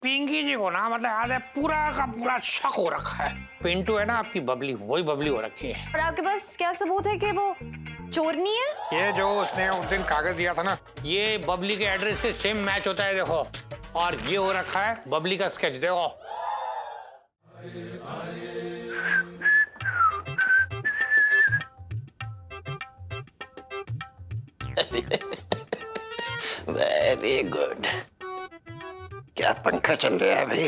पिंकी जी को ना मतलब आज पूरा का पूरा शक हो रखा है। पिंटू है ना आपकी बबली, वही बबली हो रखी है। और आपके पास क्या सबूत है कि वो चोरनी है? ये जो उसने उस दिन कागज दिया था ना, ये बबली के एड्रेस से सेम मैच होता है देखो। और ये हो रखा है बबली का स्केच देखो। Very good. क्या पंखा चल रहा है भाई?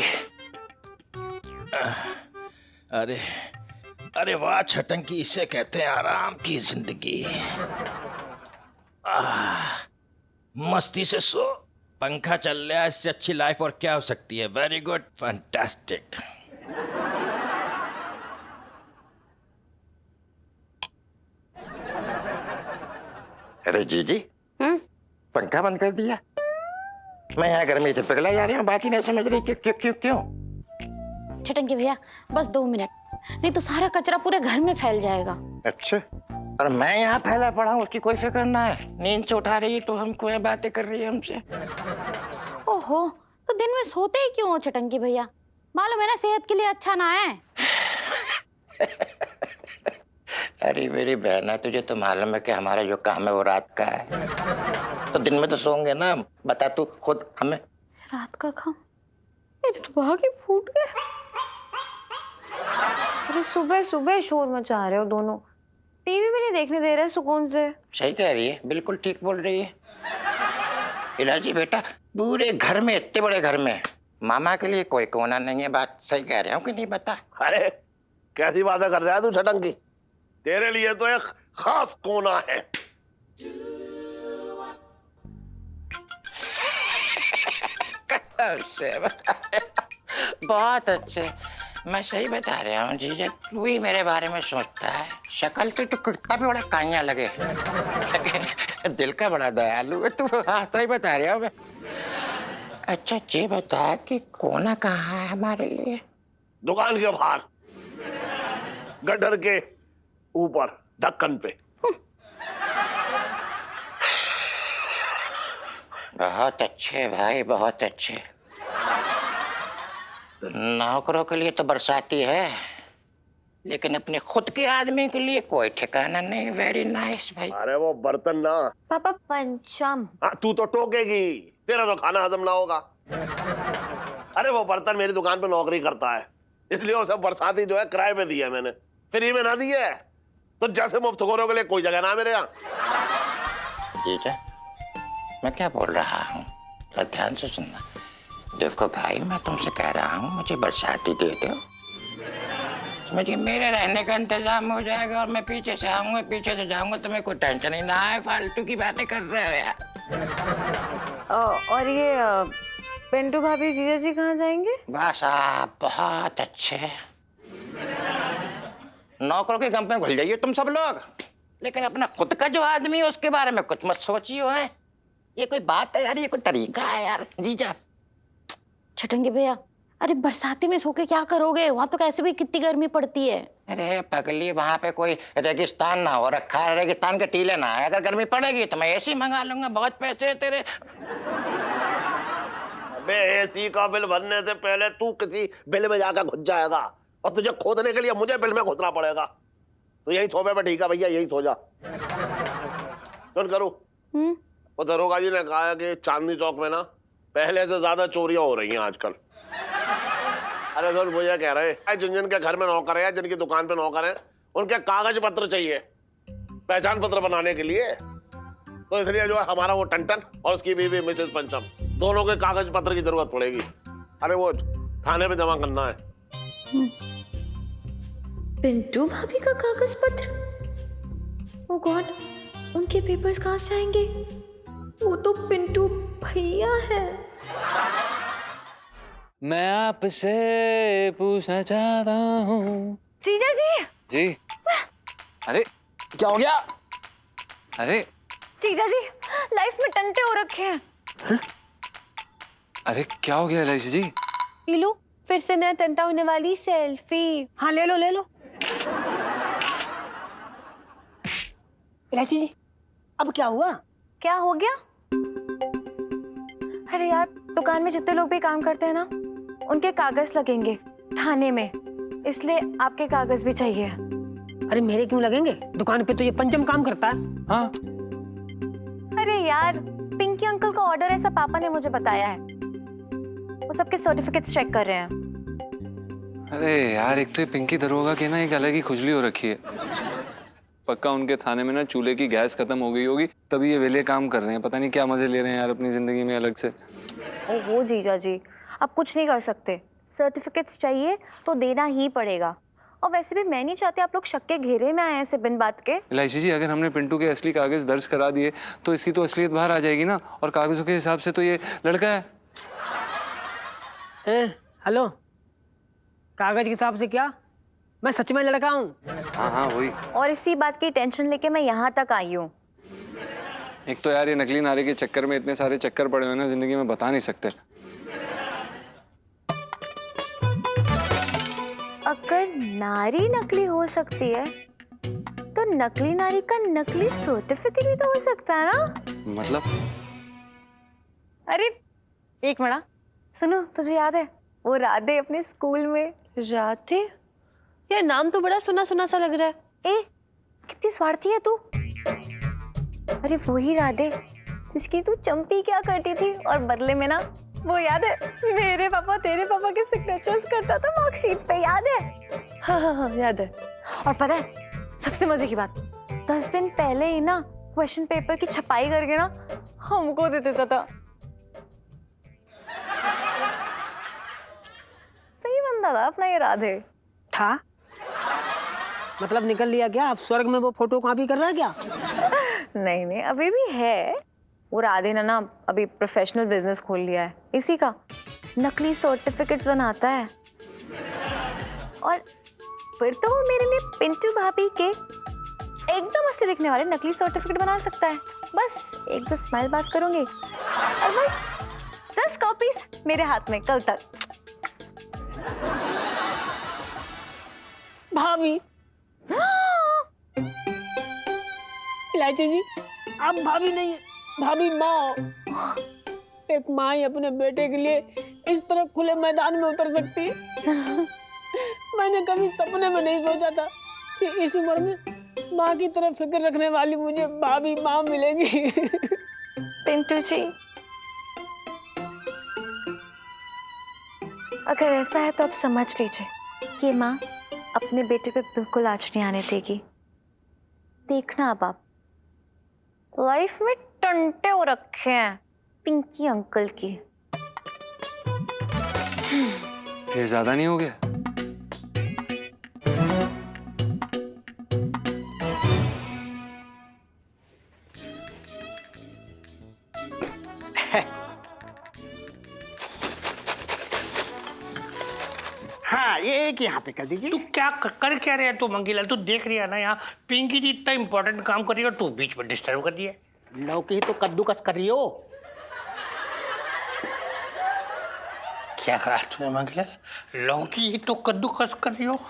अरे अरे वाह छटंकी, इसे कहते हैं आराम की जिंदगी। मस्ती से सो, पंखा चल रहा है, इससे अच्छी लाइफ और क्या हो सकती है। Very good, fantastic. अरे जीजी, पंखा बंद कर दिया? मैं यहाँ गर्मी से पिघला जा रही हूँ, बात ही नहीं समझ रही। क्यों क्यों क्यों क्यों? छटंकी भैया बस 2 मिनट, नहीं तो सारा कचरा पूरे घर में फैल जाएगा। अच्छा, और मैं यहाँ फैला पड़ा हूँ, उसकी कोई फिक्र ना है। नींद से उठा रही है तो हमको ये बातें कर रही है हमसे। ओहो, तो दिन में सोते ही क्यों हो छटंकी भैया? मालूम है ना सेहत के लिए अच्छा ना है। अरे मेरी बहना, तुझे तो मालूम है कि हमारा जो काम है वो रात का है, तो दिन में तो सोंगे ना। बता तू खुद हमें। रात का काम? मेरे तो भाग ही फूट गए। अरे सुबह सुबह शोर मचा रहे हो दोनों, टीवी भी नहीं देखने दे रहे सुकून से। सही कह रही है, बिल्कुल ठीक बोल रही है। इलाजी बेटा, पूरे घर में, इतने बड़े घर में मामा के लिए कोई कोना नहीं है। बात सही कह रहे हो कि नहीं? बता। अरे कैसी बातें कर रहा है तू छटंकी? तेरे लिए तो एक खास कोना है। बहुत अच्छे, मैं सही बता रहा हूँ जीजा, तू ही मेरे बारे में सोचता है। शक्ल तो तू कितना भी बड़ा काइया लगे, दिल का बड़ा दयालु है तू। हाँ सही बता रहा हूँ मैं। अच्छा ये बता कि कोना कहाँ है हमारे लिए? दुकान के बाहर, गटर के ऊपर, ढक्कन पे। बहुत अच्छे भाई, बहुत अच्छे। नौकरों के लिए तो बरसाती है, लेकिन अपने खुद के आदमी के लिए कोई ठिकाना नहीं। वेरी नाइस भाई। अरे वो बर्तन ना पापा पंचम। हाँ, तू तो टोकेगी, तेरा तो खाना हजम ना होगा। अरे वो बर्तन मेरी दुकान पे नौकरी करता है, इसलिए वो सब बरसाती जो है किराए पे दिया है मैंने, फ्री में ना दिया है। तो जैसे मुफ्तखोरों के लिए कोई जगह ना मेरे यहाँ। जीजा, मैं क्या बोल रहा हूँ, थोड़ा ध्यान से सुनना। देखो भाई, मैं तुमसे कह रहा हूँ मुझे बरसाती दे दो, मुझे मेरे रहने का इंतजाम हो जाएगा और मैं पीछे से आऊंगा, पीछे से जाऊंगा, तुम्हें कोई टेंशन ही ना आए। फालतू की बातें कर रहे हो यार। और ये पिंटू भाभी जीजा जी कहाँ जाएंगे? बस आप बहुत अच्छे। नौकरों की कंपनी घुल जाइए तुम सब लोग, लेकिन अपना खुद का जो आदमी है उसके बारे में कुछ मत सोचियो है। ये कोई बात है यार? ये कोई तरीका है यार? जीजा। छटंकी भैया, अरे बरसाती में सो के क्या करोगे? वहां तो कैसे भी कितनी गर्मी पड़ती है। अरे पगली, वहां पे कोई रेगिस्तान ना हो रखा है, रेगिस्तान के टीले ना है। अगर गर्मी पड़ेगी तो मैं एसी मंगा लूंगा, बहुत पैसे है तेरे। अबे एसी का बिल भरने से पहले तू किसी बिल में जाकर घुस जाएगा, और तुझे खोदने के लिए मुझे बिल में घुसना पड़ेगा। तो यही सोफे पे ठीक है भैया, यही सो जा। सुन करूँ, वो दरोगा जी ने कहा है कि चांदनी चौक में ना पहले से ज्यादा चोरियां हो रही हैं आजकल। अरे सुन, मुझे कह रहे हैं जिन जिन के घर में नौकर है, जिनकी दुकान पे नौकर है, उनके कागज पत्र चाहिए पहचान पत्र बनाने के लिए। तो इसलिए जो है हमारा वो टंटन और उसकी बीवी मिसेस पंचम, दोनों के कागज पत्र की जरूरत पड़ेगी। अरे वो थाने पे जमा करना है। पिंटू भाभी का कागज पत्र? ओह गॉड, उनके पेपर्स कहाँ से आएंगे? वो तो पिंटू भैया है। मैं आपसे पूछना चाहता हूँ। जीजा जी। जी। अरे क्या हो गया? अरे जीजा जी, लाइफ में टंटे हो रखे हैं। अरे क्या हो गया इलायची जी? लो, फिर से नया टंटा होने वाली सेल्फी। हाँ ले लो ले लो। इलायची जी, अब क्या हुआ? क्या हो गया? अरे यार, दुकान में जितने लोग भी काम करते हैं ना, उनके कागज लगेंगे थाने में, इसलिए आपके कागज भी चाहिए। अरे मेरे क्यों लगेंगे? दुकान पे तो ये पंचम काम करता है। हाँ अरे यार, पिंकी अंकल का ऑर्डर है, सब पापा ने मुझे बताया है। वो सबके सर्टिफिकेट्स चेक कर रहे हैं। अरे यार, एक तो ये पिंकी दरोगा की ना एक अलग ही खुजली हो रखी है। पक्का उनके थाने में ना चूल्हे की गैस खत्म हो गई होगी, तभी ये वेले काम कर रहे हैं। पता नहीं क्या मजे ले रहे हैं यार अपनी जिंदगी में अलग से। ओहो जीजा जी, आप कुछ नहीं कर सकते। सर्टिफिकेट्स चाहिए तो देना ही पड़ेगा। और वैसे भी मैं नहीं चाहती आप लोग शक के घेरे में आए ऐसे बिन बात के। एलआईसी जी, अगर हमने पिंटू के असली कागज दर्ज करा दिए तो इसकी तो असलियत बाहर आ जाएगी ना, और कागजों के हिसाब से तो ये लड़का है। हेलो, कागज के हिसाब से क्या? मैं सच में लड़का हूँ। हाँ हाँ वही। और इसी बात की टेंशन लेके मैं यहाँ तक आई हूँ। एक तो यार ये नकली नारे के चक्कर में इतने सारे चक्कर पड़े हुए ना, जिंदगी में बता नहीं सकते। अगर नारी नकली हो सकती है तो नकली नारी का नकली सर्टिफिकेट भी तो हो सकता है ना? मतलब? अरे एक मिनट, सुनो, तुझे याद है वो राधे अपने स्कूल में? राधे? यार नाम तो बड़ा सुना सुना सा लग रहा है। ए, कितनी स्वार्थी है तू। अरे वही राधे जिसकी तू चंपी क्या करती थी, और बदले में ना, वो याद है, मेरे पापा तेरे पापा के सिग्नेचर्स करता था मार्कशीट पे, याद है? हाँ याद है। और पता है सबसे मजे की बात, 10 दिन पहले ही ना क्वेश्चन पेपर की छपाई करके ना हमको दे देता था। सही बंदा था अपना ये राधे। था? मतलब निकल लिया क्या? अब स्वर्ग में वो फोटो कॉपी कर रहा है क्या? नहीं नहीं, अभी भी है। वो राधे ने ना अभी प्रोफेशनल बिजनेस खोल लिया है इसी का, नकली सर्टिफिकेट्स बनाता है। और फिर तो वो मेरे लिए पिंटू भाभी के एकदम असली दिखने वाले नकली सर्टिफिकेट बना सकता है। बस एक दो स्माइल पास करूंगी और बस 10 कॉपीज मेरे हाथ में कल तक। भाभी। इलायची जी, आप भाभी नहीं, भाभी माँ। एक माँ ही अपने बेटे के लिए इस तरह खुले मैदान में उतर सकती है। मैंने कभी सपने में नहीं सोचा था कि इस उम्र में माँ की तरह फिक्र रखने वाली मुझे भाभी माँ मिलेगी। पिंटू जी, अगर ऐसा है तो आप समझ लीजिए कि माँ अपने बेटे पे बिल्कुल आँच नहीं आने देगी। देखना अब आप, लाइफ में टंटे हो रखे हैं पिंकी अंकल की। ये ज्यादा नहीं हो गया? हाँ, ये एक यहाँ पे कर दीजिए। तू क्या कर क्या रहा है तू मंगीलाल? तू देख रही है ना यहाँ पिंकी जी इतना इंपॉर्टेंट काम कर रही है और तू बीच में डिस्टर्ब कर दिया। लौकी तो कद्दूकस कर रही हो। क्या कहा तूने मंगीलाल? लौकी ही तो कद्दूकस कर रही हो?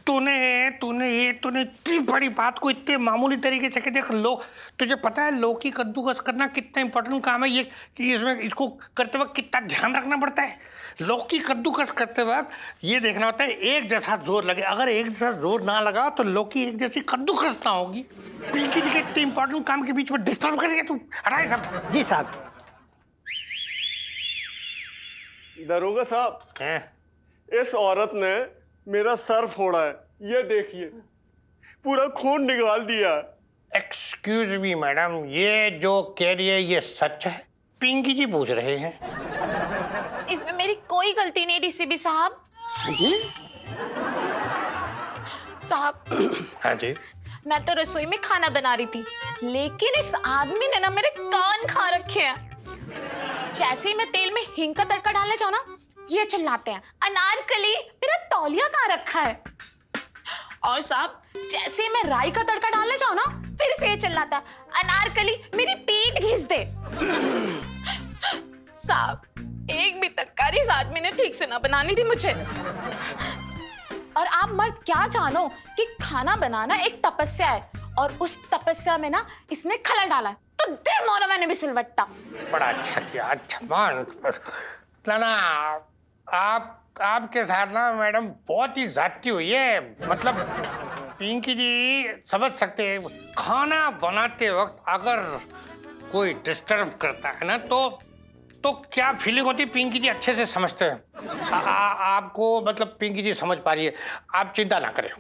तूने इतनी बड़ी बात को इतने मामूली तरीके से देख लो। तुझे पता है लौकी कद्दूकस करना कितना इंपॉर्टेंट काम है ये, कि इसमें इसको करते वक्त कितना ध्यान रखना पड़ता है। लौकी कद्दूकस करते वक्त ये देखना होता है एक जैसा जोर लगे। अगर एक जैसा जोर ना लगा तो लौकी एक जैसी कद्दूकस ना होगी। पिंकी जी के इतने इंपॉर्टेंट काम के बीच में डिस्टर्ब करेगा तू? हटाए सब। जी साहब। दरोगा साहब, इस औरत ने मेरा सर फोड़ा है, ये देखिए, पूरा खून निकाल दिया। एक्सक्यूज मी मैडम, ये जो कह रही है ये सच है? पिंकी जी पूछ रहे हैं। इसमें मेरी कोई गलती नहीं डीसीपी साहब। जी साहब, हाँ जी। मैं तो रसोई में खाना बना रही थी, लेकिन इस आदमी ने ना मेरे कान खा रखे हैं। जैसे ही मैं तेल में हींग का तड़का डालने जाऊं ना, ये चिल्लाते हैं, अनारकली मेरा तौलिया कहाँ रखा है। और साहब, जैसे ही मैं राई का तड़का डालने जाऊं ना, फिर से ये चिल्लाता है, अनारकली मेरी पीठ घिस दे। साहब, एक भी तरकारी इस आदमी ने ठीक से ना बनानी थी मुझे। और आप मर्द क्या जानो कि खाना बनाना एक तपस्या है, और उस तपस्या में ना इसने खलल डाला है, तो तो दे मोरा मैंने भी सिलवट्टा। बड़ा अच्छा किया, अच्छा मान ना आपके साथ ना मैडम बहुत ही ज्यादती हुई है। मतलब पिंकी जी समझ सकते हैं, खाना बनाते वक्त अगर कोई डिस्टर्ब करता है ना तो क्या फीलिंग होती है पिंकी जी अच्छे से समझते हैं। आपको मतलब पिंकी जी समझ पा रही है, आप चिंता ना करें।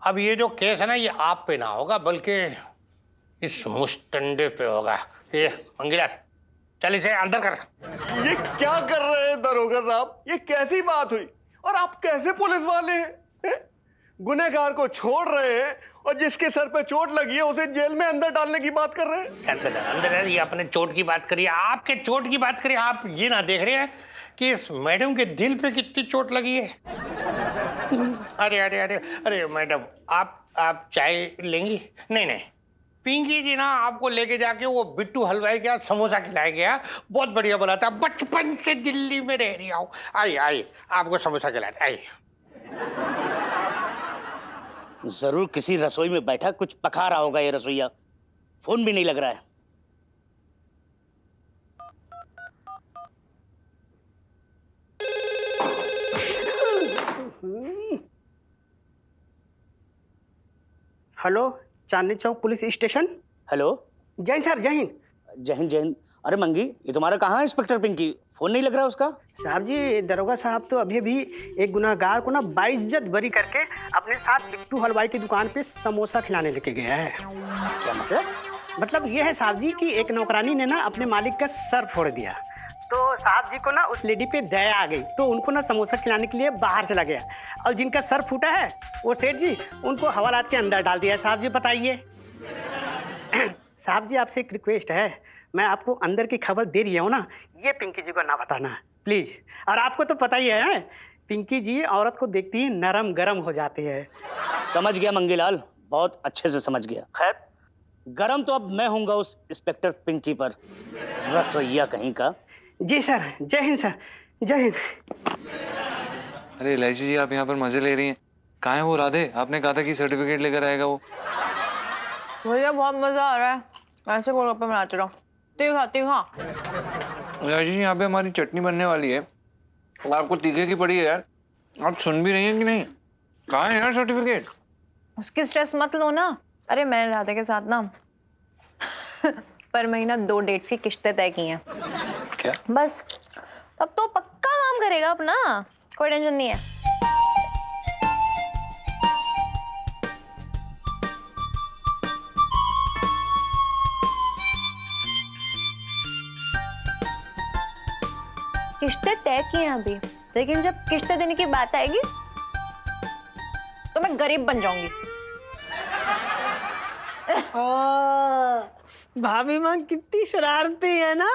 अब ये जो केस है ना ये आप पे ना होगा बल्कि इस मुस्टंडे पे होगा। ये मंगीलाल चल इसे अंदर कर। ये क्या कर रहे हैं दरोगा साहब? ये कैसी बात हुई? और आप कैसे पुलिस वाले हैं? गुनहगार को छोड़ रहे हैं और जिसके सर पे चोट लगी है उसे जेल में अंदर डालने की बात कर रहे हैं। अंदर ये अपने चोट की बात करिए, आपके चोट की बात करिए। आप ये ना देख रहे हैं कि इस मैडम के दिल पे कितनी चोट लगी है। अरे अरे अरे अरे मैडम आप चाय लेंगी? नहीं, पिंकी जी ना आपको लेके जाके वो बिट्टू हलवाई के यहाँ समोसा खिलाया गया, बहुत बढ़िया बोला था। बचपन से दिल्ली में रह रही हूँ। आइए आपको समोसा खिलाते, आइए। जरूर किसी रसोई में बैठा कुछ पका रहा होगा ये रसोईया। फोन भी नहीं लग रहा है। Hello, Chandni Chowk police station. Hello. जय हिंद सर, जय हिंद। जय हिंद जय हिंद। अरे मंगी, ये तुम्हारा कहाँ है इंस्पेक्टर पिंकी? फोन नहीं लग रहा उसका। साहब जी, दरोगा साहब तो अभी भी एक गुनाहगार को ना बाइज्जत बरी करके अपने साथ बिट्टू हलवाई की दुकान पे समोसा खिलाने लेके गया है। क्या मतलब? मतलब ये है साहब जी कि एक नौकरानी ने ना अपने मालिक का सर फोड़ दिया, तो साहब जी को ना उस लेडी पे दया आ गई, तो उनको ना समोसा खिलाने के लिए बाहर चला गया। और जिनका सर फूटा है वो सेठ जी, उनको हवालात के अंदर डाल दिया। साहब जी बताइए। साहब जी आपसे एक रिक्वेस्ट है, मैं आपको अंदर की खबर दे रही हूँ ना, ये पिंकी जी को ना बताना प्लीज। और आपको तो पता ही है पिंकी जी औरत को देखती ही नरम गरम हो जाती है। समझ गया मंगीलाल, बहुत अच्छे से समझ गया। खैर गरम तो अब मैं हूँगा उस इंस्पेक्टर पिंकी पर, रसोईया कहीं का। जी सर, जय हिंद सर, जय हिंद। अरे इलायची जी आप यहाँ पर मजे ले रही हैं, कहाँ है वो राधे? आपने कहा था कि सर्टिफिकेट लेकर आएगा वो। मुझे बहुत मजा आ रहा है, ऐसे गोलगप्पे बनाते रहो। तीखा तीखा। इलायची जी यहाँ पे हमारी चटनी बनने वाली है और आपको तीखे की पड़ी है यार। आप सुन भी रही हैं कि नहीं? कहाँ है यार सर्टिफिकेट? उसकी स्ट्रेस मत लो ना। अरे मैंने राधे के साथ ना पर महीना 2 डेट्स की किश्तें तय की हैं। क्या? बस अब तो पक्का काम करेगा अपना, कोई टेंशन नहीं है। किश्तें तय की हैं अभी, लेकिन जब किश्तें देने की बात आएगी तो मैं गरीब बन जाऊंगी। भाभी माँ कितनी शरारती है ना।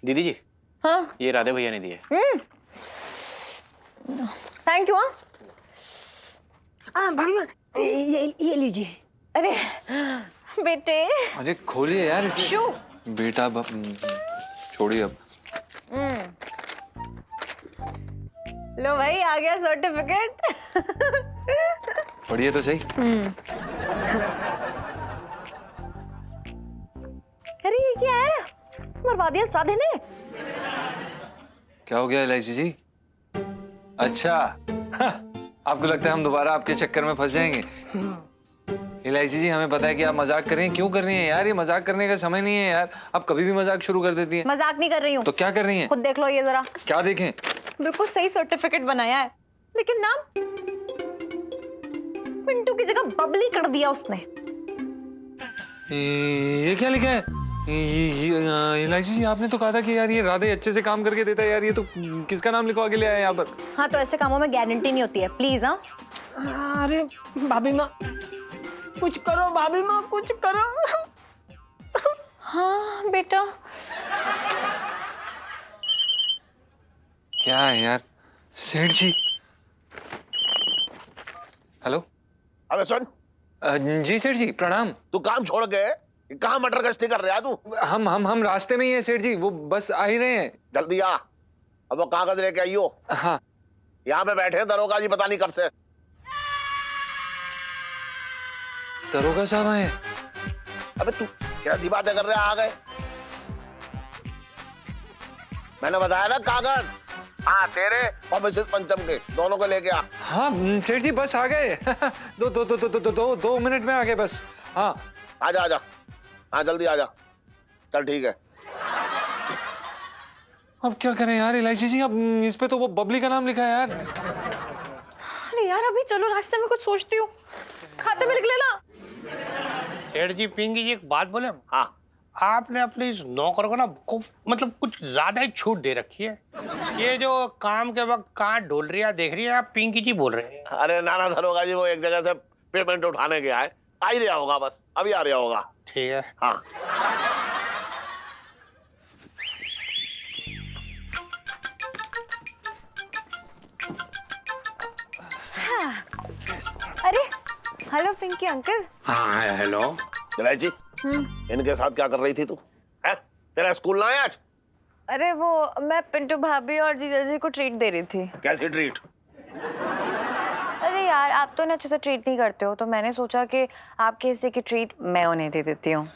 दीदी जी, हाँ ये राधे भैया ने दिए। Thank you. हाँ भाभी माँ, ये लीजिए। अरे बेटे, अरे खोलिए यार इसे। शू। बेटा छोड़िए अब। लो भाई, आ गया सर्टिफिकेट। पढ़िए तो सही। अरे ये क्या है? मरवा दिया राधे ने। क्या हो गया इलायची जी? अच्छा आपको लगता है हम दोबारा आपके चक्कर में फंस जाएंगे? इलायची जी हमें पता है कि आप मजाक कर रही हैं। क्यों कर रही हैं यार? ये मजाक करने का समय नहीं है यार। आप कभी भी मजाक शुरू कर देती हैं। मजाक नहीं कर रही हूँ। तो क्या कर रही हैं? खुद देख लो ये जरा। क्या देखें? बिल्कुल सही सर्टिफिकेट बनाया है, लेकिन नाम पिंटू की जगह बबली कर दिया उसने। ये क्या लिखा है? इलायची जी आपने तो कहा था कि यार ये राधे अच्छे से काम करके देता है यार। ये तो किसका नाम लिखवा के ले आया यहाँ पर? हाँ तो ऐसे कामों में गारंटी नहीं होती है, प्लीज। हाँ अरे भाभी माँ कुछ करो, भाभी माँ कुछ करो। हाँ बेटा। क्या है यार? सेठ जी। हेलो। अबे सुन, जी सेठ जी प्रणाम। तू काम छोड़ के कहाँ मटर गश्ती कर रहा है तू? हम रास्ते में ही हैं सेठ जी, वो बस आ ही रहे हैं। जल्दी आ, अब वो कागज लेके आइयो। हाँ। यहाँ पे बैठे हैं दरोगा जी पता नहीं कब से। दरोगा साहब आए। अबे तू क्या सी बातें कर रहे आ गए? मैंने बताया ना कागज। हाँ तेरे और मिसेस पंचम के दोनों को लेके आ। हाँ सेठ जी बस आ गए। दो मिनट में आ गए बस। हाँ आजा आजा, हाँ जल्दी आजा। चल ठीक है। अब क्या करें यार इलायची जी, अब इस पे तो वो बबली का नाम लिखा है यार। अरे यार अभी चलो रास्ते में कुछ सोचती हूँ, खाते में लिख लेना। सेठ जी पिंकी जी एक बात बोले, हाँ आपने अपने इस नौकर को ना मतलब कुछ ज्यादा ही छूट दे रखी है। ये जो काम के वक्त कहाँ ढोल रही है देख रही है, आप पिंकी जी बोल रहे हैं। अरे नाना दरोगा जी वो एक जगह से पेमेंट उठाने गया है, आ ही रहा होगा, बस अभी आ रहा होगा। ठीक है। हाँ अरे हेलो पिंकी अंकल। हाँ हेलो। इलायची, इनके साथ क्या कर रही थी तू? है तेरा स्कूल ना है आज? अरे वो मैं पिंटू भाभी और जीजा जी को ट्रीट दे रही थी। कैसी ट्रीट? अरे यार आप तो ना अच्छे से ट्रीट नहीं करते हो, तो मैंने सोचा कि आपके हिस्से की ट्रीट मैं उन्हें दे देती हूँ।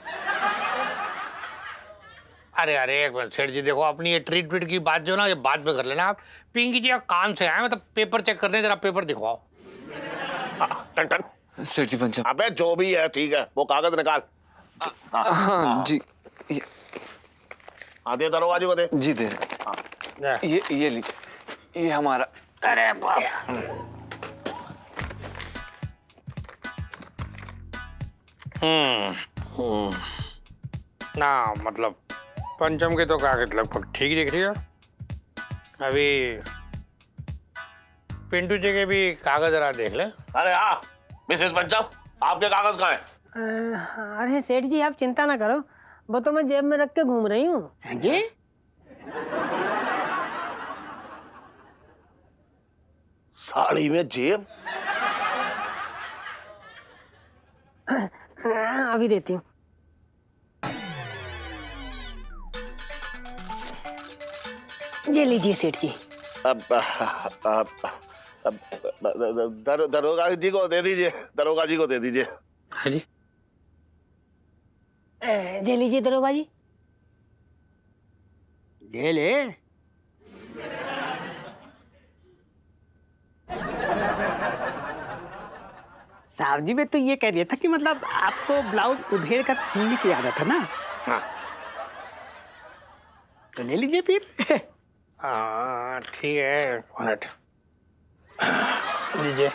अरे अरे एक मिनट सेठ जी, देखो अपनी ये ट्रीटमेंट की बात जो ना ये बाद में कर लेना आप। पिंकी जी आप काम से आए, मतलब पेपर चेक करने, जरा पेपर दिखवाओ। Ton ton. सेठ जी पंचम। अबे जो भी है ठीक है, वो कागज निकाल। हाँ जी हाँ दे दरोगा जी को दे। जी दे रहे। ये लीजिए, ये हमारा। अरे बाप। ना मतलब पंचम के तो कागज लगभग ठीक दिख रही है। अभी पिंटू जी के भी कागज जरा देख ले। अरे हाँ मिसेस पंचम, आपके कागज कहाँ हैं? अरे सेठ जी आप चिंता ना करो, वो तो मैं जेब में रख के घूम रही हूँ। जी साड़ी में जेब? अभी देती हूँ। ये लीजिए सेठ जी। दरोगा जी को दे दीजिए, दरोगा जी को दे दीजिए। हाँ जी। ये लीजिए दरोगा जी। ये ले। साहब जी मैं तो ये कह रहा था कि मतलब आपको ब्लाउज उधेड़ कर सिलने की आदत है ना? हाँ तो ले लीजिए फिर। हाँ ठीक है, मिनट लीजिए।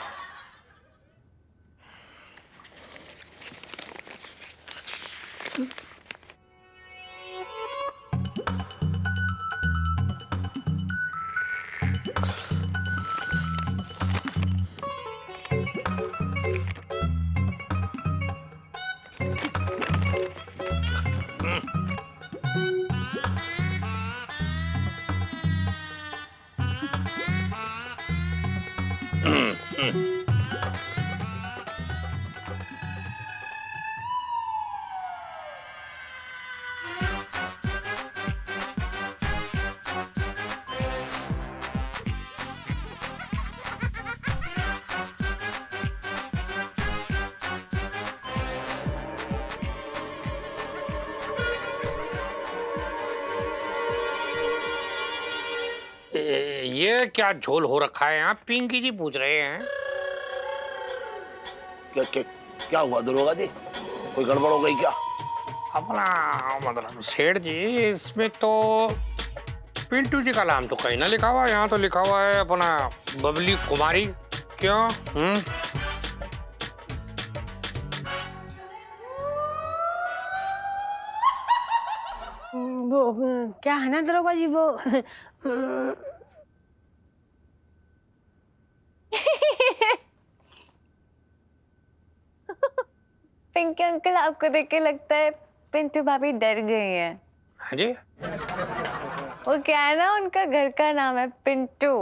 ये क्या झोल हो रखा है यहाँ? पिंकी जी पूछ रहे हैं। क्या हुआ दरोगा जी, कोई गड़बड़ हो गई क्या? अपना मतलब सेठ जी इसमें तो पिंटू जी का नाम तो कहीं ना लिखा हुआ है, यहाँ तो लिखा हुआ है अपना बबली कुमारी। क्यों? वो क्या है ना दरोगा जी, वो पिंकी अंकल आपको देख के लगता है पिंटू भाभी डर गई हैं। हाँ जी। वो क्या है ना, उनका घर का नाम है पिंटू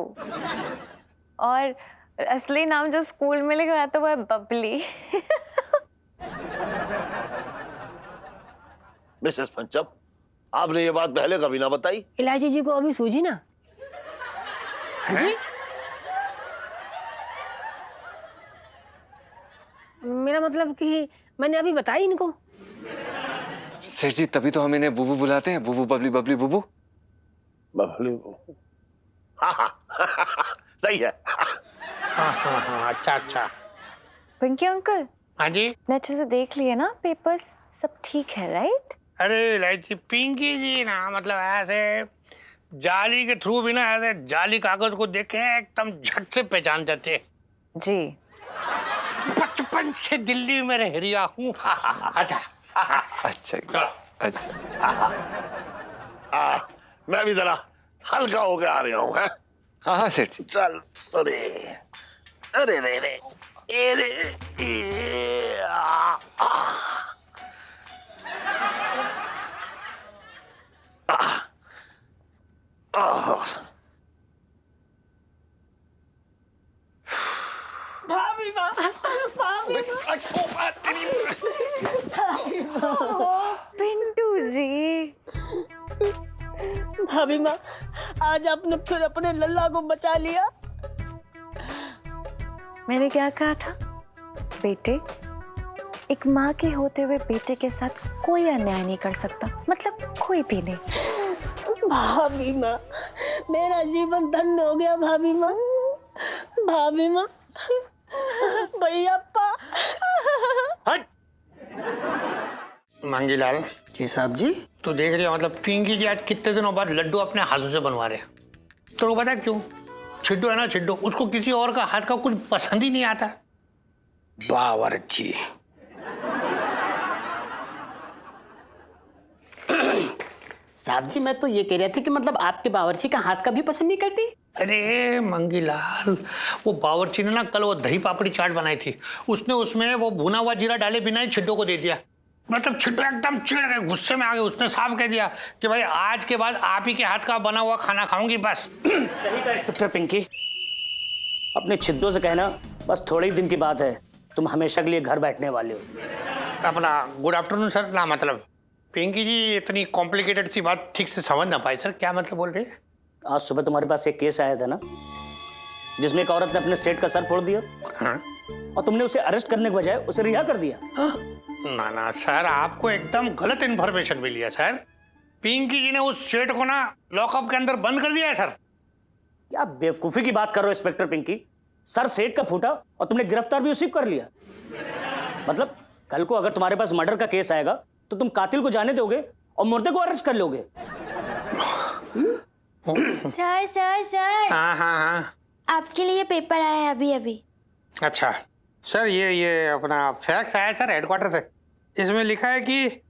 और असली नाम जो स्कूल में लिखा हुआ था वो है बबली। मिसेस पंचम, आपने ये बात पहले कभी ना बताई। इलायची जी को अभी सूझी ना? हाँ जी? मेरा मतलब कि मैंने अभी बताई इनको। सेठ जी तभी तो हम इन्हें बुबू बुलाते हैं, बुबू बबली बबली बुबू। बबली हाँ सही है। हाँ, अच्छा अच्छा। पिंकी अंकल, हाँ जी। ने अच्छे से देख लिए ना पेपर्स, सब ठीक है राइट? अरे लाइची पिंकी जी ना, मतलब ऐसे जाली के थ्रू भी ना ऐसे जाली कागज को देख के एकदम झट से पहचान जाते। जी। बचपन से दिल्ली में रह रिया हूँ। अच्छा अच्छा अच्छा। मैं भी जरा हल्का होकर आ रहा हूँ। हाँ हाँ सेठ जी। चल। अरे अरे रे रे अरे भाभी माँ, भाभी पिंटू जी, भाभी माँ, आज आपने फिर अपने लल्ला को बचा लिया। मैंने क्या कहा था बेटे, एक माँ के होते हुए बेटे के साथ कोई अन्याय नहीं कर सकता, मतलब कोई भी नहीं। भाभी माँ, मेरा जीवन धन्य हो गया भाभी माँ। भाभी माँ, भैयाप्पा। हट। मंगीलाल जी साहब जी। तू देख रही है, मतलब पिंकी जी आज कितने दिनों बाद लड्डू अपने हाथों से बनवा रहे हैं। तो पता है क्यों? छिड्डू है ना, छिड्डू, उसको किसी और का हाथ का कुछ पसंद ही नहीं आता। बावर्ची। साहब जी, मैं तो ये कह रहा था कि मतलब आपके बावर्ची का हाथ का भी पसंद नहीं करती। अरे मंगीलाल, वो बावर्ची ने ना कल वो दही पापड़ी चाट बनाई थी, उसने उसमें वो भुना हुआ जीरा डाले बिना ही छिड्डू को दे दिया। मतलब छिड्डू एकदम चिढ़ गए, गुस्से में आ गए। उसने साफ कह दिया कि भाई आज के बाद आप ही के हाथ का बना हुआ खाना खाऊंगी बस। सही कहा इंस्पेक्टर पिंकी। अपने छिद्दों से कहना बस थोड़े ही दिन की बात है, तुम हमेशा के लिए घर बैठने वाले हो। अपना गुड आफ्टरनून सर ना, मतलब पिंकी जी इतनी कॉम्प्लिकेटेड सी बात ठीक से समझ ना पाई। सर क्या मतलब बोल रहे हैं? आज सुबह तुम्हारे पास एक केस आया था ना, जिसमें एक औरत ने अपने सेठ का सर फोड़ दिया। हाँ? और तुमने उसे अरेस्ट करने के बजाय उसे रिहा कर दिया। ना ना सर, आपको एकदम गलत इन्फॉर्मेशन मिली है सर। पिंकी जी ने उस सेठ को ना लॉकअप के अंदर बंद कर दिया है सर। क्या बेवकूफी की बात कर रहे हो इंस्पेक्टर पिंकी? सर सेठ का फूटा और तुमने गिरफ्तार भी उसी को कर लिया। मतलब कल को अगर तुम्हारे पास मर्डर का केस आएगा तो तुम कातिल को जाने दोगे और मुर्दे को अरेस्ट कर लोगे। सर सर सर, हाँ हाँ हाँ। आपके लिए पेपर आया है अभी अभी। अच्छा सर, ये अपना फैक्स आया सर हेडक्वार्टर से। इसमें लिखा है कि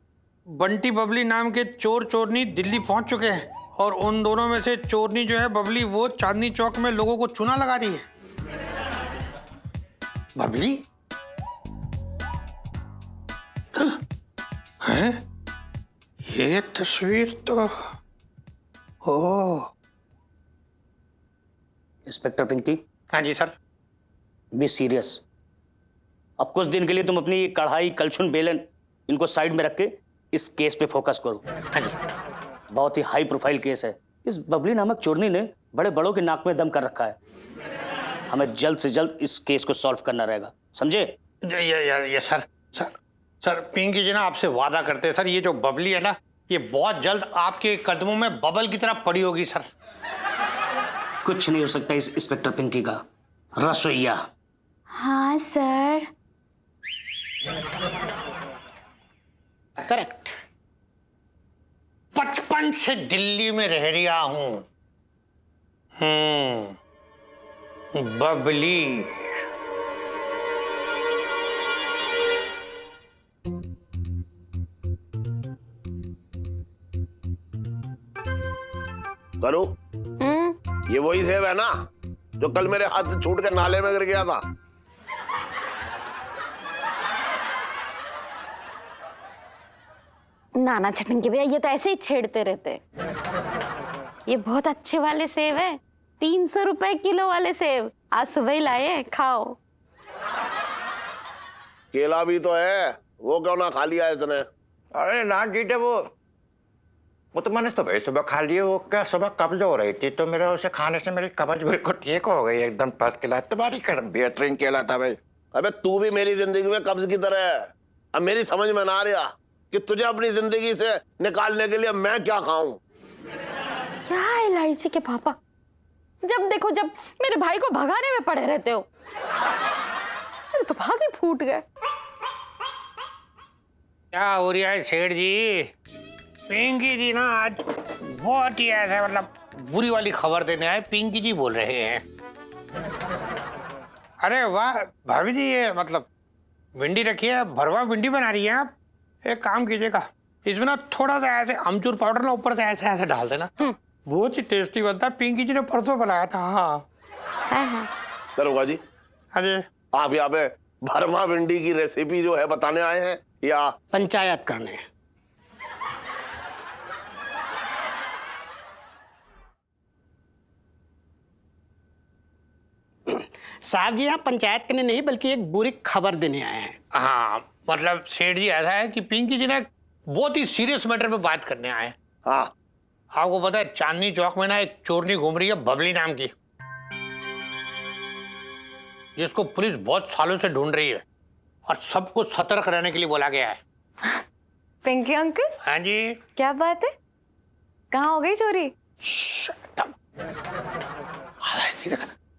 बंटी बबली नाम के चोर चोरनी दिल्ली पहुंच चुके हैं और उन दोनों में से चोरनी जो है बबली, वो चांदनी चौक में लोगों को चूना लगा रही है। बबली हैं? ये तस्वीर तो इंस्पेक्टर पिंकी। हाँ जी सर। Be serious. अब कुछ दिन के लिए तुम अपनी कढ़ाई, कलछुन, बेलन इनको साइड में रख के इस केस पे फोकस करो। हाँ जी। बहुत ही हाई प्रोफाइल केस है। इस बबली नामक चोरनी ने बड़े बड़ों के नाक में दम कर रखा है। हमें जल्द से जल्द इस केस को सॉल्व करना रहेगा, समझे? ये सर सर सर पिंकी जी ना आपसे वादा करते हैं सर, ये जो बबली है ना, ये बहुत जल्द आपके कदमों में बबल की तरह पड़ी होगी सर। कुछ नहीं हो सकता इस इंस्पेक्टर पिंकी का रसोइया। हाँ सर। करेक्ट। बचपन से दिल्ली में रह रिया हूं। बबली। करो। ये वही सेब है ना जो कल मेरे हाथ से छूट कर नाले में गिर गया था? नाना छटन के भैया, ये तो ऐसे ही छेड़ते रहते। ये बहुत अच्छे वाले सेब है, 300 रुपए किलो वाले सेब। आज सुबह ही लाए हैं, खाओ। केला भी तो है, वो क्यों ना खा लिया इसने? अरे ना जीते, वो तो मैंने सुबह सुबह खा लिए। वो क्या सुबह कब्ज हो रही थी तो मेरा उसे खाने से मेरी कब्ज बिल्कुल ठीक हो गई, एकदम फर्स्ट क्लास। तुम्हारी बेहतरीन केला था भाई। अबे तू भी मेरी जिंदगी में कब्ज की तरह है। अब मेरी समझ में ना आ रहा कि तुझे अपनी जिंदगी से निकालने के लिए मैं क्या खाऊं। क्या इलायची के पापा, जब देखो जब मेरे भाई को भगाने में पड़े रहते हो। मेरे तो भाग ही फूट गए। क्या हो रहा है सेठ जी? पिंकी जी ना आज बहुत ही ऐसा मतलब बुरी वाली खबर देने आए। पिंकी जी बोल रहे हैं। अरे वाह भाभी जी, ये मतलब भिंडी रखी है, भरवा भिंडी बना रही है आप। एक काम कीजिएगा, इसमें ना थोड़ा सा ऐसे अमचूर पाउडर ना ऊपर से ऐसे ऐसे डाल देना, बहुत ही टेस्टी बनता है। पिंकी जी ने परसों बनाया था। हाँ दरोगा जी, अरे आप यहाँ पे भरमा भिंडी की रेसिपी जो है बताने आए हैं या पंचायत करने? साहब जी, आप पंचायत करने नहीं बल्कि एक बुरी खबर देने आए हैं। हाँ मतलब सेठ जी ऐसा है कि पिंकी जी ने बहुत ही सीरियस मैटर पे बात करने आए हैं। हाँ, आपको पता है चांदनी चौक में ना एक चोरनी घूम रही है बबली नाम की, जिसको पुलिस बहुत सालों से ढूंढ रही है और सबको सतर्क रहने के लिए बोला गया है। पिंकी अंकल, हाँ जी। क्या बात है? कहाँ हो गई चोरी?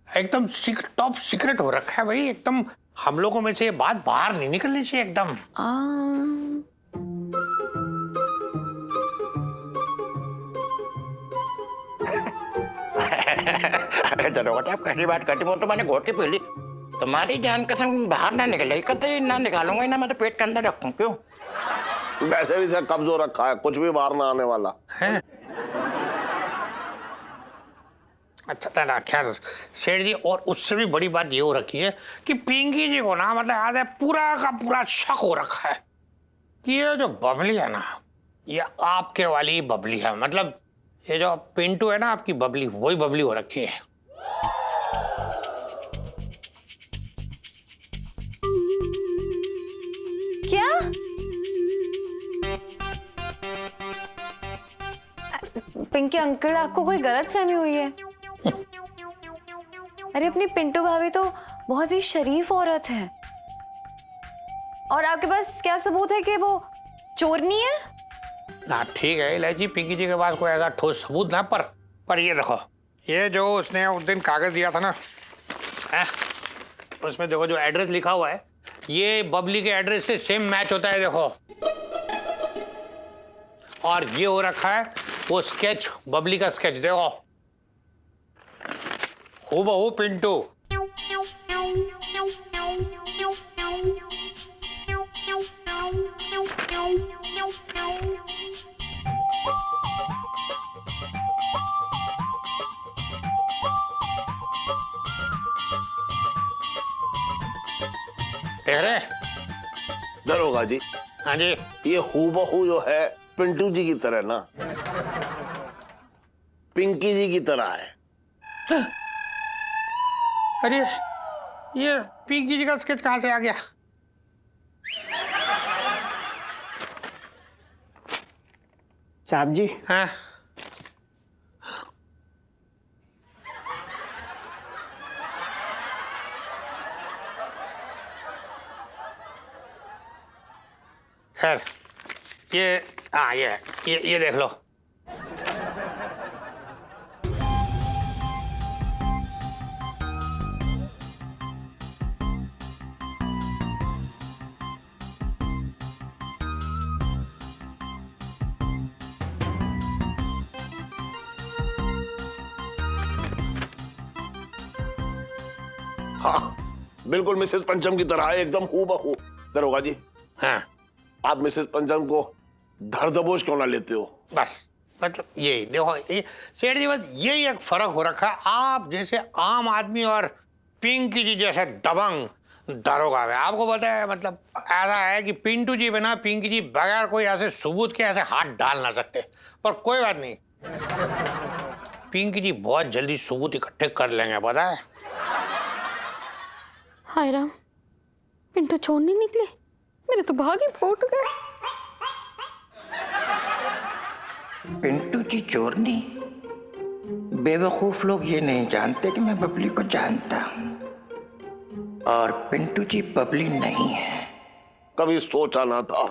एकदम टॉप सीक्रेट हो रखा है भाई, एकदम हम लोगों में से ये बात बाहर नहीं निकलनी चाहिए एकदम। दरोगा साहब कैसी बात करती, वो तो मैंने घोट के पी ली। तुम्हारी जान कसम बाहर ना निकले, कतई ना निकालूंगा, ना मैं तो पेट के अंदर रखूं। क्यों? वैसे भी सर कब्ज हो रखा है, कुछ भी बाहर ना आने वाला है। अच्छा था खैर सेठ जी, और उससे भी बड़ी बात ये हो रखी है कि पिंकी जी को ना मतलब आज पूरा का पूरा शक हो रखा है कि ये जो बबली है ना, ये आपके वाली बबली है। मतलब ये जो पिंटू है ना आपकी बबली, वही बबली हो रखी है। क्या? पिंकी अंकल, आपको कोई गलत फहमी हुई है। अरे अपनी पिंटू भाभी तो बहुत ही शरीफ औरत है, और आपके पास क्या सबूत है कि वो चोरनी है? ना ठीक है इलायची, पिंकी जी के पास कोई ऐसा ठोस सबूत ना, पर ये देखो, ये जो उसने उस दिन कागज दिया था ना, है उसमें देखो जो एड्रेस लिखा हुआ है, ये बबली के एड्रेस से सेम मैच होता है। देखो, और ये हो रखा है वो स्केच, बबली का स्केच, देखो हूबहू पिंटू। देख रहे? दरोगा जी, हाँ जी। ये हूबहू जो है पिंटू जी की तरह ना पिंकी जी की तरह है। अरे ये पिंकी जी का स्केच कहाँ से आ गया? साहब जी, हाँ खैर ये, हाँ ये देख लो। हाँ बिल्कुल मिसेस पंचम की तरह है, एकदम हूबहू। दरोगा जी, हाँ आप मिसेस पंचम को धर दबोच क्यों ना लेते हो? बस मतलब यही देखो, ये सेठ जी, बस यही एक फर्क हो रखा है। आप जैसे आम आदमी और पिंकी जी जैसे दबंग दारोगा है। आपको पता है मतलब ऐसा है कि पिंटू जी बिना पिंकी जी बगैर कोई ऐसे सबूत के ऐसे हाथ डाल ना सकते, पर कोई बात नहीं, पिंकी जी बहुत जल्दी सबूत इकट्ठे कर लेंगे, पता है। हाय राम, पिंटू छोड़ नहीं निकले, मेरे तो भाग ही फूट गए। पिंटू जी चोरनी? बेवकूफ लोग ये नहीं जानते कि मैं बबली को जानता हूं, और पिंटू जी बबली नहीं है, कभी सोचा ना था।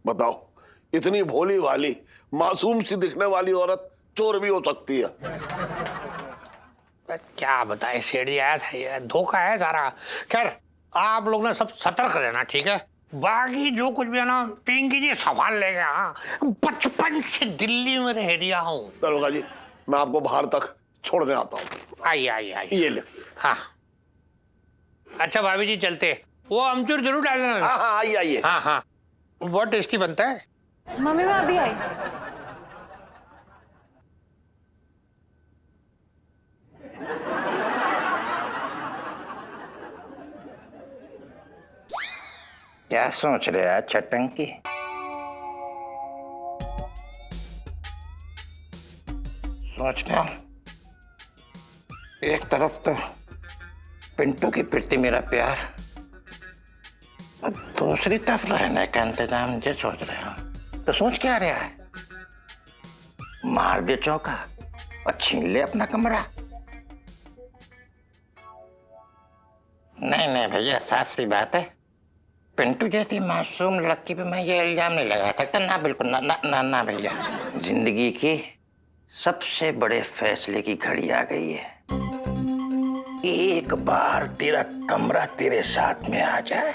बताओ, इतनी भोली वाली मासूम सी दिखने वाली औरत चोर भी हो सकती है। बस क्या बताए, सेठी आया था, ये धोखा है सारा। खैर आप लोग ना सब सतर्क रहना, ठीक है? बाकी जो कुछ भी है ना पिंकी जी संभाल लेंगे। हाँ, बचपन से दिल्ली में रह दिया हूँ। दरोगा जी, मैं आपको बाहर तक छोड़ने आता हूँ। आइए आइए आइए। ये लिखिए। हाँ अच्छा भाभी जी चलते, वो अमचूर जरूर डालना। हाँ हाँ, आइए आइए। हाँ हाँ, बहुत टेस्टी बनता है। मम्मी मैं अभी आई। क्या सोच रहे हैं चटंकी? सोच रहा हूं, एक तरफ तो पिंटू के प्रति मेरा प्यार, और दूसरी तरफ रहने का इंतजाम जो सोच रहे हो। तो सोच क्या रहा है? मार दे चौका और छीन ले अपना कमरा। नहीं नहीं भैया, साफ सी बात है, पिंटू जैसी मासूम लड़की पे मैं ये इल्जाम नहीं लगा सकता। ना बिल्कुल ना ना ना, ना भैया। जिंदगी की सबसे बड़े फैसले की घड़ी आ गई है। एक बार तेरा कमरा तेरे साथ में आ जाए,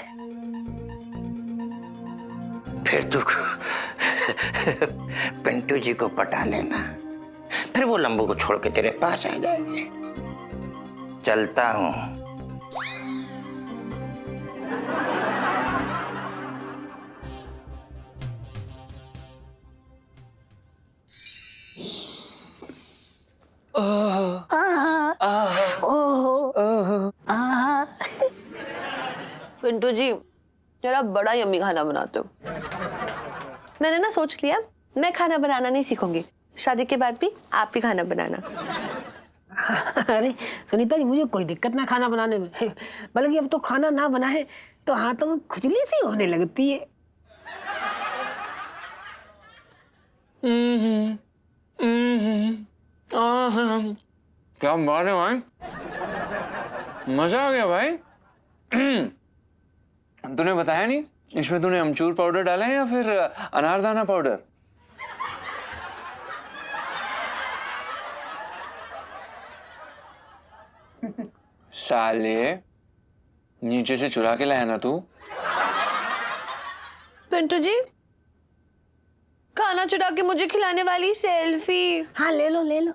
फिर तू पिंटू जी को पटा लेना, फिर वो लंबू को छोड़ के तेरे पास आ जाएंगे। चलता हूं। पिंटू जी जरा बड़ा यम्मी खाना बनाते हो। मैंने ना सोच लिया मैं खाना बनाना नहीं सीखूंगी, शादी के बाद भी आप ही खाना बनाना। अरे सुनीता जी, मुझे कोई दिक्कत ना खाना बनाने में, बल्कि अब तो खाना ना बनाए तो हाथों में खुजली सी होने लगती है। क्या बात है भाई, मजा आ गया भाई। तूने बताया नहीं, इसमें तूने अमचूर पाउडर डाला है या फिर अनारदाना पाउडर? साले नीचे से चुरा के लाया ना तू। पिंटू जी, खाना चुरा के मुझे खिलाने वाली सेल्फी। हाँ ले लो ले लो।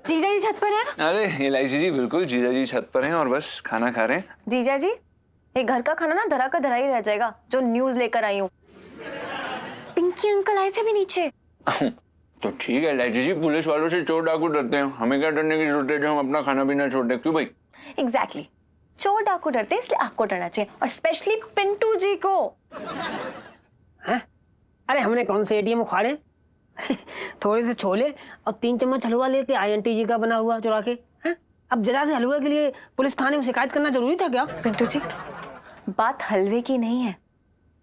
जीजा जी छत पर है। अरे इलायची जी, बिल्कुल जीजा जी छत पर हैं और बस खाना खा रहे हैं। जीजा जी, ये घर का खाना ना धरा का धरा ही रह जाएगा, जो न्यूज लेकर आई हूँ। पिंकी अंकल आए थे भी नीचे। तो ठीक है इलायची जी, पुलिस वालों से चोर डाकू डरते हैं, हमें क्या डरने की जरूरत है जो हम अपना खाना पीना छोड़ दें? क्यों भाई? एग्जैक्टली, चोर डाकू डरते हैं इसलिए आपको डरना चाहिए, और स्पेशली पिंटू जी को। हाँ? अरे हमने कौन से एटीएम उखाड़े? थोड़े से छोले और 3 चम्मच हलवा लेके आईएनटी जी का बना हुआ चुरा के। हाँ? अब जरा से हलवे के लिए पुलिस थाने में शिकायत करना जरूरी था क्या? पिंटू जी, बात हलवे की नहीं है।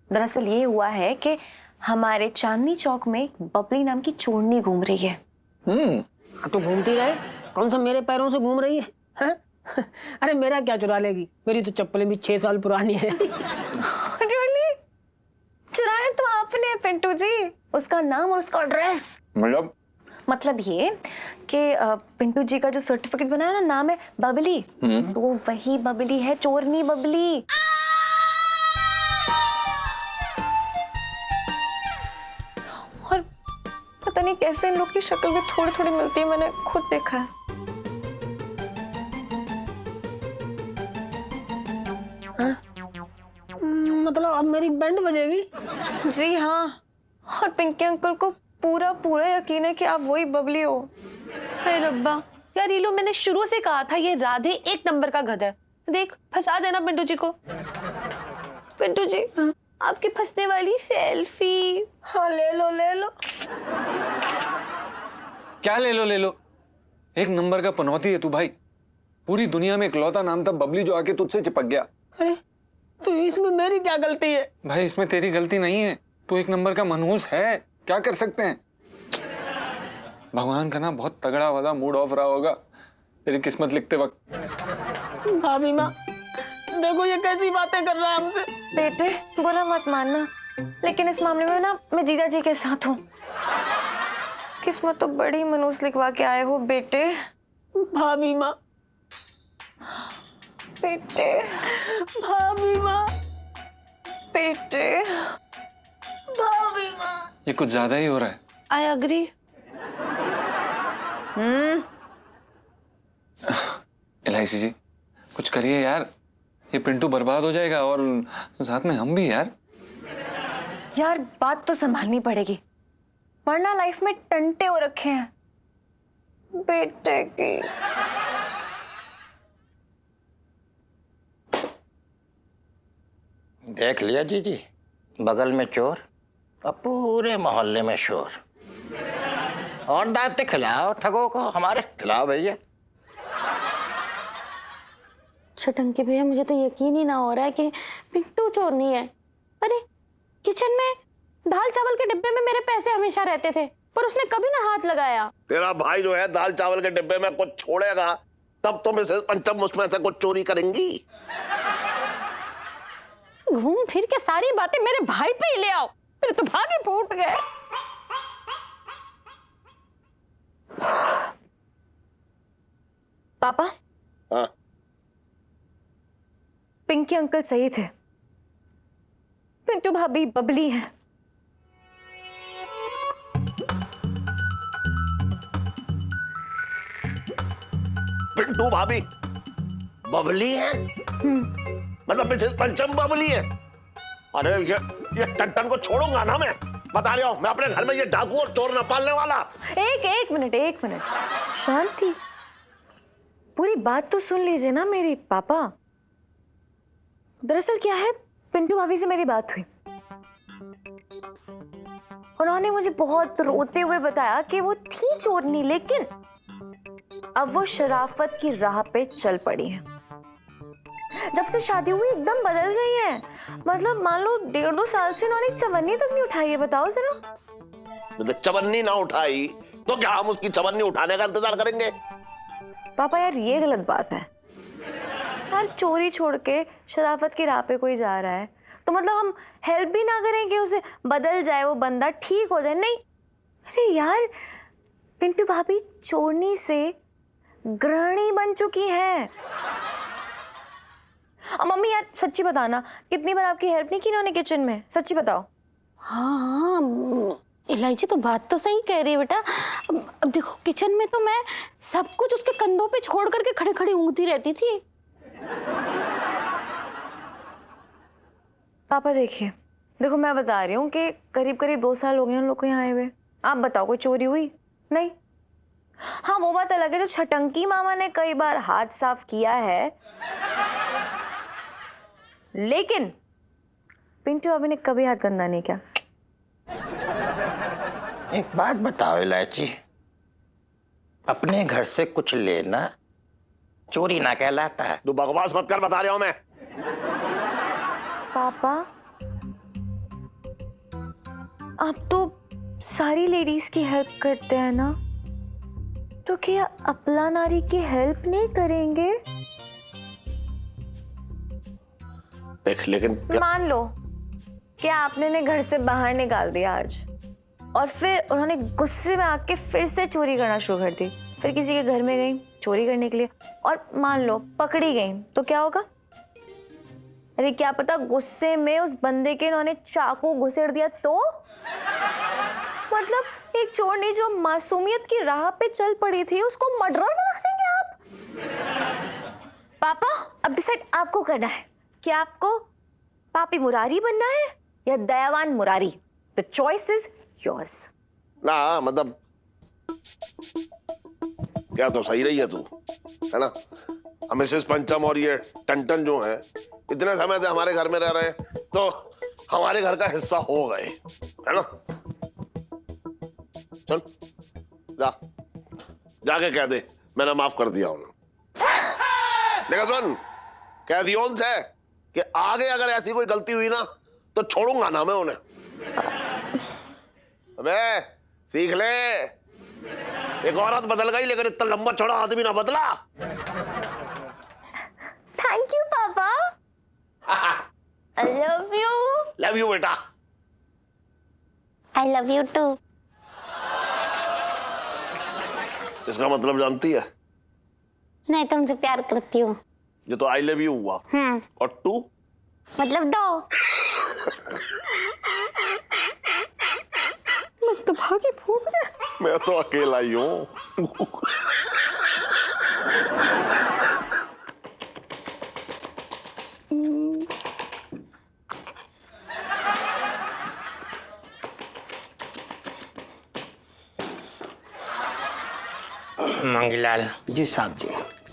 दरअसल ये हुआ है कि हमारे चांदनी चौक में बबली नाम की चोरनी घूम रही है। तो घूमती रहे, कौन सा मेरे पैरों से घूम रही है? हाँ? अरे मेरा क्या चुरा लेगी, मेरी तो चप्पलें भी 6 साल पुरानी है। Really? चुराया तो आपने पिंटू जी, उसका नाम और उसका एड्रेस। मतलब ये कि पिंटू जी का जो सर्टिफिकेट बना है ना, नाम है बबली, तो वही बबली है, चोरनी बबली। और पता नहीं कैसे इन लोग की शक्ल भी थोड़ी थोड़ी मिलती है, मैंने खुद देखा है। मतलब अब मेरी बैंड बजेगी? जी हाँ, और पिंकी अंकल को पूरा पूरा यकीन है कि आप वही बबली हो। हे रब्बा, यार ये लो, मैंने शुरू से कहा था ये राधे 1 नंबर का गधा है। देख फंसा देना पिंटू जी को। पिंटू जी, आपकी फंसने वाली सेल्फी। हाँ ले लो ले लो। क्या ले लो ले लो? 1 नंबर का पनौती है तू भाई। पूरी दुनिया में इकलौता नाम था बबली जो आके तुझसे चिपक गया। अरे तो इसमें मेरी क्या गलती है? भाई इसमें तेरी गलती नहीं है, तू 1 नंबर का मनहूस है, क्या कर सकते हैं? भगवान का ना बहुत तगड़ा वाला मूड ऑफ रहा होगा तेरी किस्मत लिखते वक्त। भाभी माँ, देखो ये कैसी बातें कर रहा है हमसे। बेटे बुरा मत मानना, लेकिन इस मामले में ना मैं जीजा जी के साथ हूँ। किस्मत तो बड़ी मनूस लिखवा के आए हो बेटे। भाभी माँ, बेटे भाभी माँ, बेटे भाभी माँ। ये कुछ ज्यादा ही हो रहा है। I agree. एलआईसी जी कुछ करिए यार, ये पिंटू बर्बाद हो जाएगा और साथ में हम भी यार। यार बात तो संभालनी पड़ेगी, वरना लाइफ में टंटे हो रखे हैं बेटे की। देख लिया जीजी, बगल में चोर और पूरे मोहल्ले में शोर। और दावते खिलाओ ठगों को, हमारे खिलाओ भैया। छटंकी भैया, मुझे तो यकीन ही ना हो रहा है कि पिंटू चोर नहीं है। अरे किचन में दाल चावल के डिब्बे में मेरे पैसे हमेशा रहते थे, पर उसने कभी ना हाथ लगाया। तेरा भाई जो है दाल चावल के डिब्बे में कुछ छोड़ेगा तब तो मिसेस पंचम उसमें से कुछ चोरी करेंगी। घूम फिर के सारी बातें मेरे भाई पे ही ले आओ, मेरे तो भागे फूट गए। पापा, हाँ पिंकी अंकल सही थे, पिंटू भाभी बबली है। पिंटू भाभी बबली है? मतलब मिसेस पंचम बबली है? अरे ये टंटन को छोड़ूंगा ना मैं, बता रहा हूं। मैं अपने घर में ये डाकू और चोर न पालने वाला। एक मिनट शांति, पूरी बात तो सुन लीजिए ना मेरी पापा। दरअसल क्या है, पिंटू भाभी से मेरी बात हुई, उन्होंने मुझे बहुत रोते हुए बताया कि वो थी चोरनी, लेकिन अब वो शराफत की राह पे चल पड़ी है। जब से शादी हुई एकदम बदल गई है। मतलब मान लो 1.5-2 साल से उन्होंने चवन्नी तक नहीं उठाई है। बताओ जरा। तो चवन्नी ना उठाई तो क्या हम उसकी चवन्नी उठाने का इंतजार करेंगे? पापा यार ये गलत बात है यार, चोरी छोड़ के शराफत की राह पे कोई जा रहा है तो मतलब हम हेल्प भी ना करें कि उसे बदल जाए, वो बंदा ठीक हो जाए? नहीं। अरे यार पिंटू भाभी चोरनी से गृहिणी बन चुकी है। मम्मी यार सच्ची बताना, कितनी बार आपकी हेल्प नहीं की इन्होंने किचन में? सच्ची बताओ। हाँ इलायची तो बात तो सही कह रही है बेटा। अब देखो किचन में तो मैं सब कुछ उसके कंधों पे छोड़ करके खड़ी खड़ी ऊँगती रहती थी। पापा देखिए, देखो मैं बता रही हूँ कि करीब करीब 2 साल हो गए उन लोग को यहाँ आए हुए। आप बताओ कोई चोरी हुई? नहीं। हाँ वो बात अलग है, जो छटंकी मामा ने कई बार हाथ साफ किया है, लेकिन पिंटू अभी ने कभी हाथ गंदा नहीं किया। एक बात बताओ इलायची, अपने घर से कुछ लेना चोरी ना कहलाता है? तू बकवास मत कर, बता रहा हूं मैं। पापा आप तो सारी लेडीज की हेल्प करते हैं ना, तो क्या अपला नारी की हेल्प नहीं करेंगे? देख लेकिन मान लो कि आपने ने घर से बाहर निकाल दिया आज, और फिर उन्होंने गुस्से में आके फिर से चोरी करना शुरू कर दी, फिर किसी के घर में गई चोरी करने के लिए, और मान लो पकड़ी गई, तो क्या होगा? अरे क्या पता गुस्से में उस बंदे के इन्होंने चाकू घुसेड़ दिया तो? मतलब एक चोरनी जो मासूमियत की राह पे चल पड़ी थी, उसको मर्डरर बना देंगे आप? पापा अब डिसाइड आपको करना है कि आपको पापी मुरारी बनना है या दयावान Murari. The choice is yours. ना मतलब क्या तो सही रही है तू, है ना? मिसेस पंचम और ये टंटन जो है इतने समय से हमारे घर में रह रहे हैं तो हमारे घर का हिस्सा हो गए, है ना? चल जा, जाके कह दे मैंने माफ कर दिया उन्हें। लेकिन सुन, कह दियो उनसे कि आगे अगर ऐसी कोई गलती हुई ना तो छोड़ूंगा ना मैं उन्हें। अबे सीख ले, एक औरत बदल गई लेकिन इतना लंबा चौड़ा आदमी ना बदला। थैंक यू पापा। I love you. Love you बेटा। I love you too. इसका मतलब जानती है? मैं तुमसे प्यार करती हूँ। ये तो आई लव यू हुआ। और टू मतलब दो। मैं तो भागी फूट गया। मैं तो अकेला ही हूँ। मंगीलाल जी साहब जी।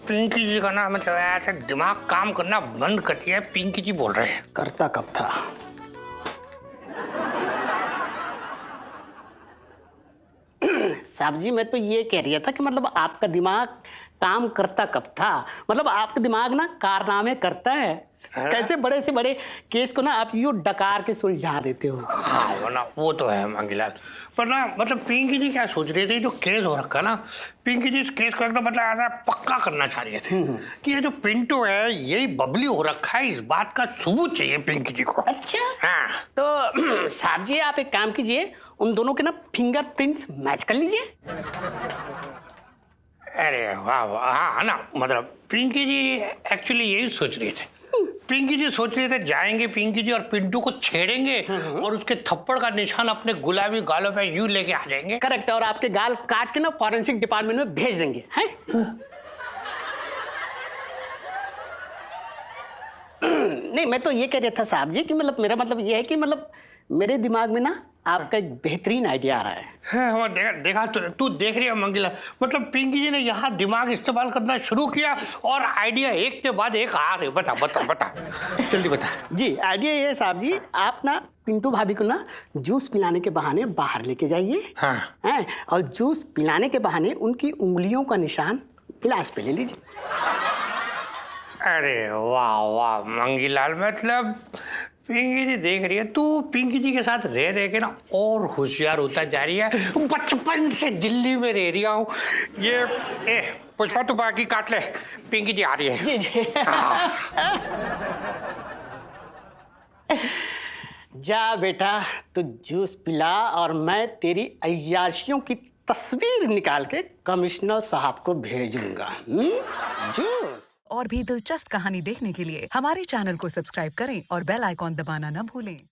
पिंकी जी का ना मतलब ऐसे दिमाग काम करना बंद कर दिया है। पिंकी जी बोल रहे हैं। करता कब था? साहब जी मैं तो ये कह रहा था कि मतलब आपका दिमाग काम करता कब था? मतलब आपका दिमाग ना कारनामे करता है। कैसे बड़े से बड़े केस को ना आप यूं डकार के सुलझा देते हो। हाँ वरना वो तो है मंगीलाल। पर ना मतलब पिंकी जी क्या सोच रही थी, जो केस हो रखा ना, पिंकी जी इस केस को एकदम मतलब ऐसा पक्का करना चाह रहे थे कि ये जो पिंटू है यही बबली हो रखा है। इस बात का सबूत चाहिए पिंकी जी को। अच्छा हाँ तो साहब जी आप एक काम कीजिए, उन दोनों के ना फिंगरप्रिंट्स मैच कर लीजिए। अरे वाह वाह। हाँ ना मतलब पिंकी जी एक्चुअली यही सोच रहे थे। पिंकी जी सोच रहे थे जाएंगे पिंकी जी और पिंटू को छेड़ेंगे और उसके थप्पड़ का निशान अपने गुलाबी गालों पे यूं लेके आ जाएंगे। करेक्ट। और आपके गाल काट के ना फॉरेंसिक डिपार्टमेंट में भेज देंगे हैं? नहीं मैं तो ये कह रहा था साहब जी कि मतलब मेरा मतलब ये है कि मतलब मेरे दिमाग में ना आपका एक बेहतरीन आइडिया आ रहा है। हाँ, वो देखा तू देख रही है मंगीला। मतलब पिंकी जी ने यहाँ दिमाग इस्तेमाल करना शुरू किया और आइडिया एक के बाद एक आ रहे। बता बता बता जल्दी बता। जी आइडिया ये है साहब जी, आप ना पिंटू भाभी को ना जूस पिलाने के बहाने बाहर लेके जाइए। हाँ हैं? और जूस पिलाने के बहाने उनकी उंगलियों का निशान गिलास पे ले लीजिए। अरे वाह वाह मंगीलाल। मतलब पिंकी जी देख रही है, तू पिंकी जी के साथ रह रह के ना और होशियार होता जा रही है। बचपन से दिल्ली में रह रही हूँ ये। ए पुष्पा तू बाकी काट ले, पिंकी जी आ रही है। जी जी। जा बेटा तू जूस पिला और मैं तेरी अय्याशियों की तस्वीर निकाल के कमिश्नर साहब को भेजूंगा। जूस। और भी दिलचस्प कहानी देखने के लिए हमारे चैनल को सब्सक्राइब करें और बेल आइकॉन दबाना न भूलें।